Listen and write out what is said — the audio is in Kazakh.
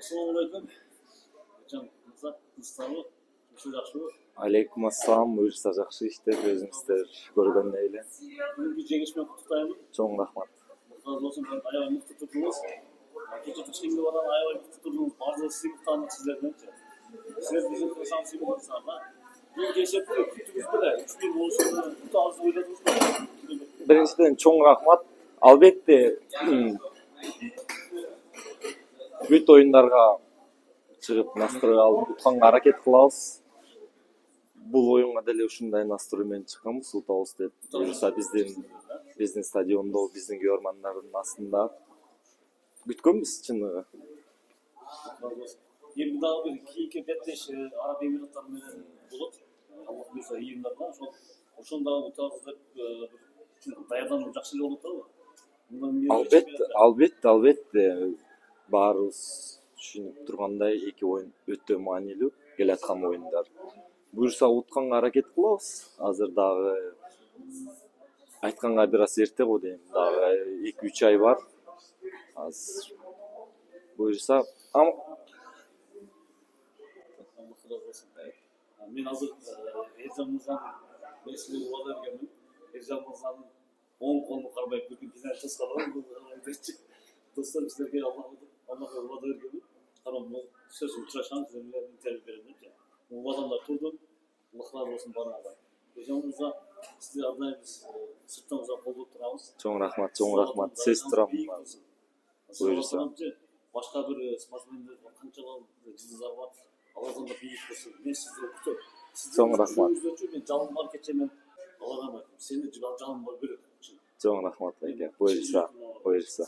Assalamualaikum. Can Mırza, Mustafa, Mustafa Jakşılı. Алейкум ассалам, буюрса жакшы иштер, өзүңүздөр көргөндөй эле. Bugünkü жеңишмен құттықтаймын. Чоң рахмат. Разы болсын, аябай мықты тұрдыңыз. Кеше Ташкентке барған аябай мықты тұрдыңыз. Барлығы сыйлықтарды сіздерден. Сіздер біздің қырсам сыйлықтыңыздар да. Бұл кеше күттіңіз біле, 3000 болушыны күтті азды ойладыңыз ба? Биринчиден чоң рахмат. Албетте бүт оюндарга чыгып настрой алып утканга аракет кылабыз. Бул оюнга деле ушундай настрой менен чыкканбыз, утабыз деп. Буюрса биздин стадиондо, биздин көрөрмандардын астында күткөнбүз чындыгы. Razı olsun. Енді дағы бір кейінгі беттеш Араб Эмираттары менен болот. Аллах бұйырса июньда ошондагы утабыз деп даярданып жакшы эле болуп атабы? Албетте баарыбыз түшүнүп тургандай эки оюн өтө маанилүү келаткан оюндар. Буюрса утканга аракет кылабыз. Азыр дагы айтканга бир аз эрте го дейм. Дагы 2-3 ай бар. Азыр буюрса Allah razı olsun. Men azыр Эржан мырзанын мен сизге убада бергенмин. Эржан мырзанын оң колун кармай бүгүн финалга чыккан айтчы. Достор сиздерге Аллахка убада бергенмин. Карам сөзүн учурашам, сиздер менен интервью берем деп. Убадамда турдум. Allah razı olsun баарыңарга. Эржан мырза, сизди ардайым биз сырттан колдоп турабыз. чоң рахмат. Сез турам. Буюрса Башка бир спортсмендер канчалык жылдыздар бар. Алардан да бийик болсун. Мен сизди күтөм. Чоң рахмат. Мен жалым бар кечемен Аллага сени жалым бар бөлөк. Чоң рахмат. Буюрса.